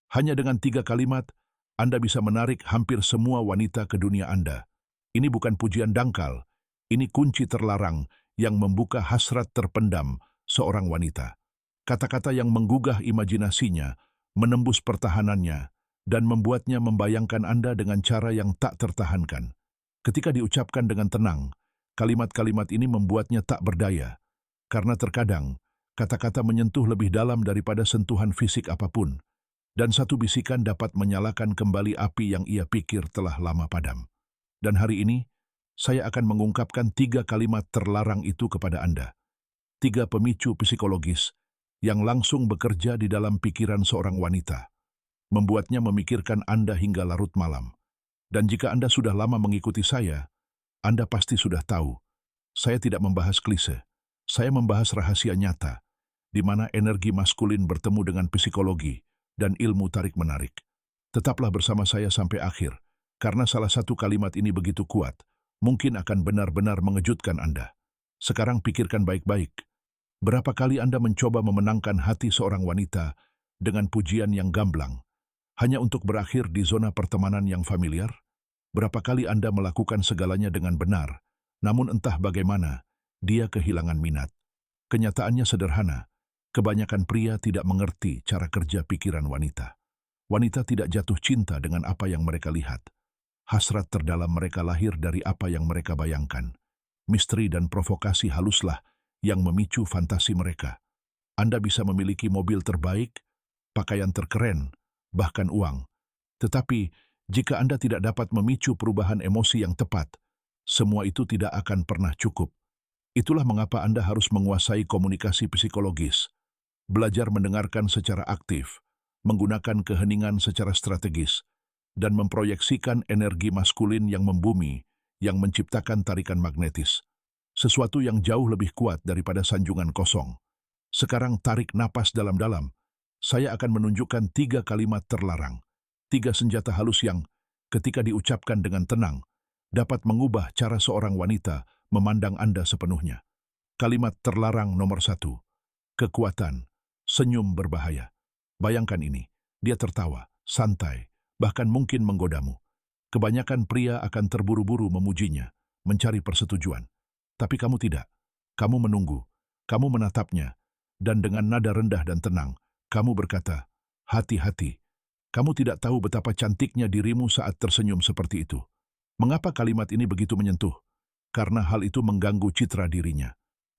Hanya dengan 3 kalimat, Anda bisa menarik hampir semua wanita ke dunia Anda. Ini bukan pujian dangkal, ini kunci terlarang yang membuka hasrat terpendam seorang wanita. Kata-kata yang menggugah imajinasinya, menembus pertahanannya, dan membuatnya membayangkan Anda dengan cara yang tak tertahankan. Ketika diucapkan dengan tenang, kalimat-kalimat ini membuatnya tak berdaya, karena terkadang kata-kata menyentuh lebih dalam daripada sentuhan fisik apapun, dan satu bisikan dapat menyalakan kembali api yang ia pikir telah lama padam. Dan hari ini, saya akan mengungkapkan 3 kalimat terlarang itu kepada Anda. 3 pemicu psikologis yang langsung bekerja di dalam pikiran seorang wanita, membuatnya memikirkan Anda hingga larut malam. Dan jika Anda sudah lama mengikuti saya, Anda pasti sudah tahu. Saya tidak membahas klise, saya membahas rahasia nyata, di mana energi maskulin bertemu dengan psikologi dan ilmu tarik-menarik. Tetaplah bersama saya sampai akhir, karena salah satu kalimat ini begitu kuat, mungkin akan benar-benar mengejutkan Anda. Sekarang pikirkan baik-baik. Berapa kali Anda mencoba memenangkan hati seorang wanita dengan pujian yang gamblang, hanya untuk berakhir di zona pertemanan yang familiar? Berapa kali Anda melakukan segalanya dengan benar, namun entah bagaimana, dia kehilangan minat? Kenyataannya sederhana, kebanyakan pria tidak mengerti cara kerja pikiran wanita. Wanita tidak jatuh cinta dengan apa yang mereka lihat. Hasrat terdalam mereka lahir dari apa yang mereka bayangkan. Misteri dan provokasi haluslah yang memicu fantasi mereka. Anda bisa memiliki mobil terbaik, pakaian terkeren, bahkan uang. Tetapi, jika Anda tidak dapat memicu perubahan emosi yang tepat, semua itu tidak akan pernah cukup. Itulah mengapa Anda harus menguasai komunikasi psikologis, belajar mendengarkan secara aktif, menggunakan keheningan secara strategis, dan memproyeksikan energi maskulin yang membumi, yang menciptakan tarikan magnetis. Sesuatu yang jauh lebih kuat daripada sanjungan kosong. Sekarang tarik napas dalam-dalam. Saya akan menunjukkan 3 kalimat terlarang. 3 senjata halus yang, ketika diucapkan dengan tenang, dapat mengubah cara seorang wanita memandang Anda sepenuhnya. Kalimat terlarang nomor 1. Kekuatan. Senyum berbahaya. Bayangkan ini. Dia tertawa, santai, bahkan mungkin menggodamu. Kebanyakan pria akan terburu-buru memujinya, mencari persetujuan. Tapi kamu tidak. Kamu menunggu, kamu menatapnya, dan dengan nada rendah dan tenang, kamu berkata, hati-hati. Kamu tidak tahu betapa cantiknya dirimu saat tersenyum seperti itu. Mengapa kalimat ini begitu menyentuh? Karena hal itu mengganggu citra dirinya.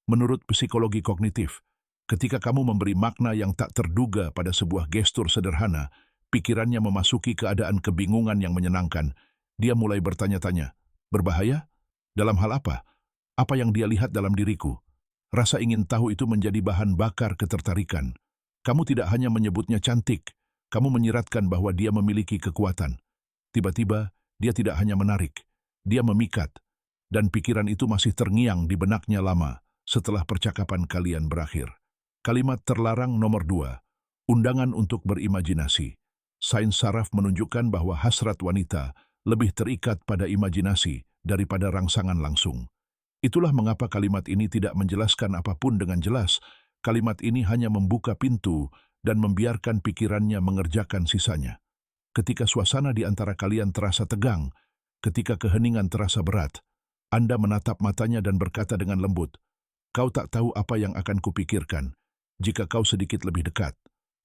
Menurut psikologi kognitif, ketika kamu memberi makna yang tak terduga pada sebuah gestur sederhana, pikirannya memasuki keadaan kebingungan yang menyenangkan. Dia mulai bertanya-tanya, berbahaya? Dalam hal apa? Apa yang dia lihat dalam diriku? Rasa ingin tahu itu menjadi bahan bakar ketertarikan. Kamu tidak hanya menyebutnya cantik, kamu menyiratkan bahwa dia memiliki kekuatan. Tiba-tiba, dia tidak hanya menarik, dia memikat, dan pikiran itu masih terngiang di benaknya lama setelah percakapan kalian berakhir. Kalimat terlarang nomor 2, undangan untuk berimajinasi. Sains saraf menunjukkan bahwa hasrat wanita lebih terikat pada imajinasi daripada rangsangan langsung. Itulah mengapa kalimat ini tidak menjelaskan apapun dengan jelas. Kalimat ini hanya membuka pintu dan membiarkan pikirannya mengerjakan sisanya. Ketika suasana di antara kalian terasa tegang, ketika keheningan terasa berat, Anda menatap matanya dan berkata dengan lembut, kau tak tahu apa yang akan kupikirkan jika kau sedikit lebih dekat.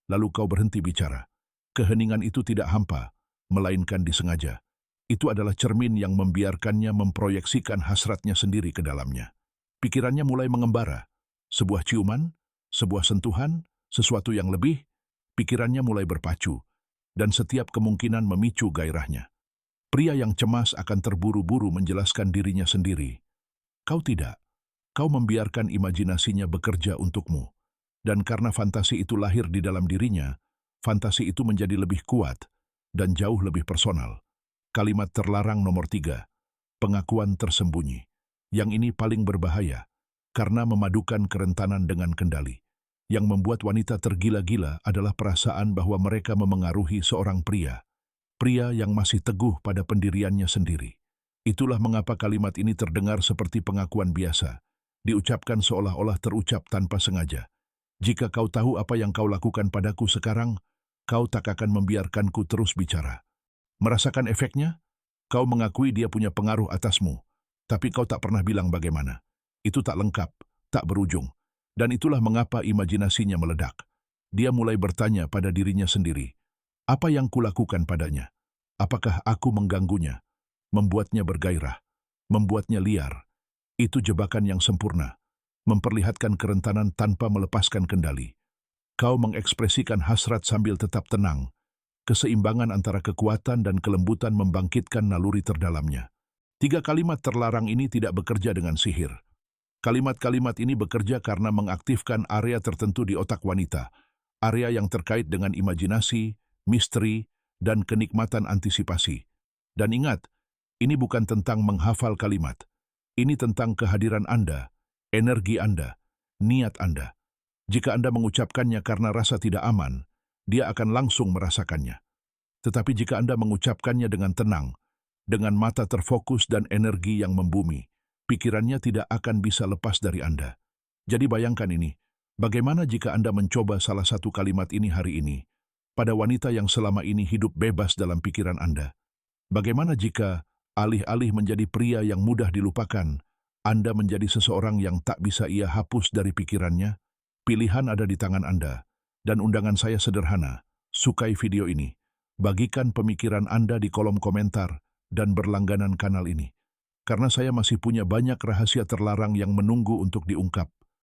Lalu kau berhenti bicara. Keheningan itu tidak hampa, melainkan disengaja. Itu adalah cermin yang membiarkannya memproyeksikan hasratnya sendiri ke dalamnya. Pikirannya mulai mengembara. Sebuah ciuman, sebuah sentuhan, sesuatu yang lebih, pikirannya mulai berpacu, dan setiap kemungkinan memicu gairahnya. Pria yang cemas akan terburu-buru menjelaskan dirinya sendiri. Kau tidak. Kau membiarkan imajinasinya bekerja untukmu. Dan karena fantasi itu lahir di dalam dirinya, fantasi itu menjadi lebih kuat dan jauh lebih personal. Kalimat terlarang nomor 3, pengakuan tersembunyi. Yang ini paling berbahaya, karena memadukan kerentanan dengan kendali. Yang membuat wanita tergila-gila adalah perasaan bahwa mereka memengaruhi seorang pria. Pria yang masih teguh pada pendiriannya sendiri. Itulah mengapa kalimat ini terdengar seperti pengakuan biasa, diucapkan seolah-olah terucap tanpa sengaja. Jika kau tahu apa yang kau lakukan padaku sekarang, kau tak akan membiarkanku terus bicara. Merasakan efeknya? Kau mengakui dia punya pengaruh atasmu, tapi kau tak pernah bilang bagaimana. Itu tak lengkap, tak berujung. Dan itulah mengapa imajinasinya meledak. Dia mulai bertanya pada dirinya sendiri, apa yang kulakukan padanya? Apakah aku mengganggunya, membuatnya bergairah, membuatnya liar? Itu jebakan yang sempurna, memperlihatkan kerentanan tanpa melepaskan kendali. Kau mengekspresikan hasrat sambil tetap tenang. Keseimbangan antara kekuatan dan kelembutan membangkitkan naluri terdalamnya. 3 kalimat terlarang ini tidak bekerja dengan sihir. Kalimat-kalimat ini bekerja karena mengaktifkan area tertentu di otak wanita, area yang terkait dengan imajinasi, misteri, dan kenikmatan antisipasi. Dan ingat, ini bukan tentang menghafal kalimat. Ini tentang kehadiran Anda, energi Anda, niat Anda. Jika Anda mengucapkannya karena rasa tidak aman, dia akan langsung merasakannya. Tetapi jika Anda mengucapkannya dengan tenang, dengan mata terfokus dan energi yang membumi, pikirannya tidak akan bisa lepas dari Anda. Jadi bayangkan ini, bagaimana jika Anda mencoba salah satu kalimat ini hari ini, pada wanita yang selama ini hidup bebas dalam pikiran Anda? Bagaimana jika, alih-alih menjadi pria yang mudah dilupakan, Anda menjadi seseorang yang tak bisa ia hapus dari pikirannya? Pilihan ada di tangan Anda, dan undangan saya sederhana. Sukai video ini, bagikan pemikiran Anda di kolom komentar, dan berlangganan kanal ini. Karena saya masih punya banyak rahasia terlarang yang menunggu untuk diungkap.